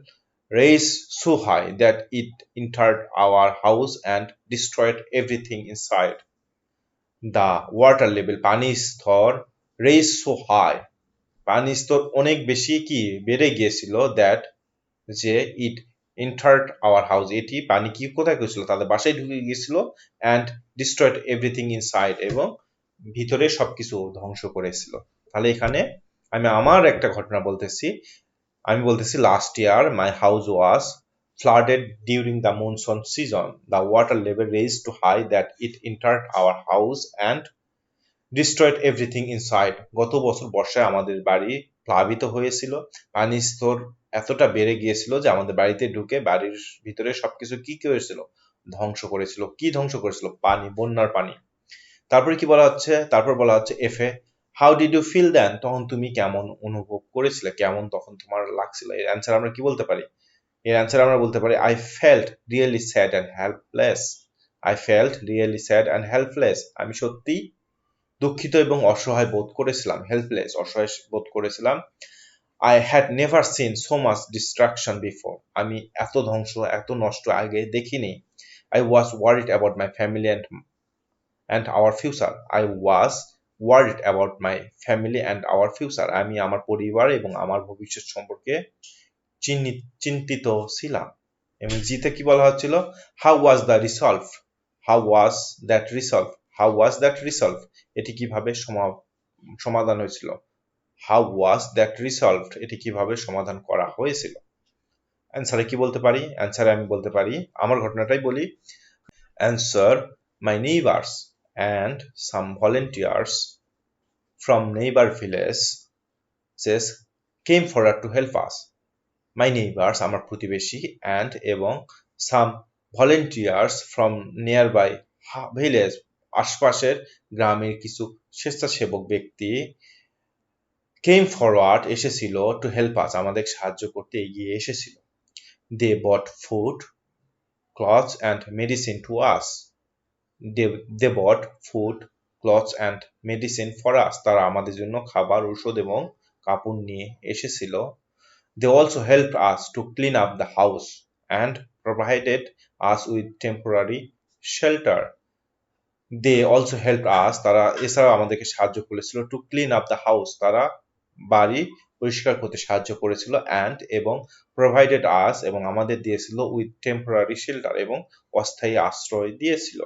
raised so high that it entered our house and destroyed everything inside. The water level, পানির স্তর, raised so high, পানির স্তর অনেক বেশি কি বেড়ে গিয়েছিল, that যে it entered our house, এটি পানি কি কোথায় গিয়েছিল, তাদের বাসায় ঢুকে গিয়েছিল, and destroyed everything inside, এবং ভিতরে সবকিছু ধ্বংস করেছিল। তাহলে এখানে আমি আমার একটা ঘটনা বলতেছি, last year my house was flooded during the monsoon season. The water level raised too high that it entered our house and destroyed everything inside. গত বছর বর্ষায় আমাদের বাড়ি প্লাবিত হয়েছিল, পানির স্তর এতটা বেড়ে গিয়েছিল যে আমাদের বাড়িতে ঢুকে বাড়ির ভিতরে সবকিছু কি করেছিল, ধ্বংস করেছিল। কি ধ্বংস করেছিল, পানি, বন্যার পানি। তারপরে কি বলা হচ্ছে, তারপর বলা হচ্ছে এফে, হাউ ডিড ইউ ফিল দেন, তখন তুমি কেমন অনুভব করেছিলে, কেমন তখন তোমার লাগছিল। এর অ্যান্সার আমরা কি বলতে পারি, এর অ্যান্সার আমরা বলতে পারি, I felt really sad and helpless. I felt really sad and helpless, আমি সত্যি দুঃখিত এবং অসহায় বোধ করেছিলাম। হেল্পলেস, অসহায় বোধ করেছিলাম। I had never seen so much destruction before, আমি এত ধ্বংস, এত নষ্ট আগে দেখিনি। I was worried about my family and our future. I was worried about my family and our future. আমি আমার পরিবার এবং আমার ভবিষ্যৎ সম্পর্কে চিন্তিত ছিলাম। এবং জিতে কি বলা হচ্ছিল, how was the resolve, how was that resolve, how was that resolve, এটি কিভাবে সমাধান হয়েছিল, how was that resolved, এটি কিভাবে সমাধান করা হয়েছিল। অ্যান্সারে কি বলতে পারি, অ্যান্সারে আমি বলতে পারি, আমার ঘটনাটাই বলি। Answer, my neighbors and some volunteers from neighbor villages came forward to help us. My neighbors, আমার প্রতিবেশী, and এবং some volunteers from nearby village, আশপাশের গ্রামের কিছু স্বেচ্ছাসেবক ব্যক্তি came forward, এসেছিল, to help us, আমাদের সাহায্য করতে এগিয়ে এসেছিল। They bought food, clothes and medicine to us. They bought food, clothes and medicine for us. তারা আমাদের জন্য খাবার, ঔষধ এবং কাপড় নিয়ে এসেছিল। They also helped us to clean up the house and provided us with temporary shelter. They also helped us, তারা এছাড়াও আমাদেরকে সাহায্য করেছিল, to clean up the house, তারা বাড়ি পরিষ্কার করতে সাহায্য করেছিল, and এবং provided us, এবং আমাদের দিয়েছিল, with temporary shelter, এবং অস্থায়ী আশ্রয় দিয়েছিল।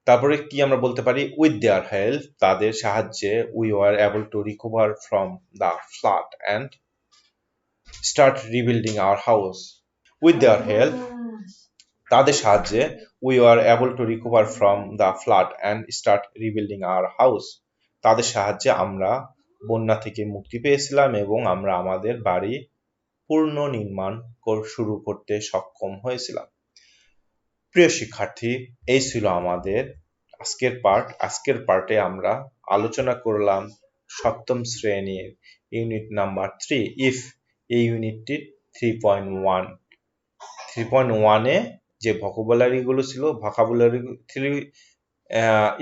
তারপরে কি আমরা বলতে পারি, উইথ দেয়ার হেল্প, তাদের সাহায্যে, we were able to recover from the flood and start rebuilding our house. With their help, তাদের সাহায্যে, we were able to recover from the flood and start rebuilding our house, তাদের সাহায্যে আমরা বন্যা থেকে মুক্তি পেয়েছিলাম এবং আমরা আমাদের বাড়ি পুনর্নির্মাণ শুরু করতে সক্ষম হয়েছিলাম। প্রিয় শিক্ষার্থী, এই ছিল আমাদের আজকের পার্টে আমরা আলোচনা করলাম সপ্তম শ্রেণীর ইউনিট নাম্বার 3 ইফ, এই ইউনিটটি 3.1 যে ভোকাবুলারি গুলো ছিল,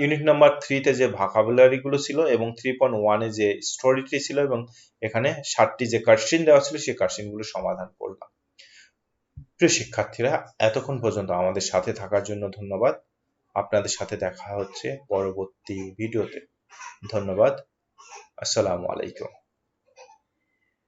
ইউনিট নাম্বার 3 তে যে ভোকাবুলারি গুলো ছিল এবং 3.1 যে স্টোরিটি ছিল এবং এখানে 7টি যে কোশ্চেন দেওয়া ছিল সেই কোশ্চেন গুলো সমাধান করলাম। প্রিয় শিক্ষার্থীরা, এতক্ষণ পর্যন্ত আমাদের সাথে থাকার জন্য ধন্যবাদ। আপনাদের সাথে দেখা হচ্ছে পরবর্তী ভিডিওতে। ধন্যবাদ। আসসালামু আলাইকুম।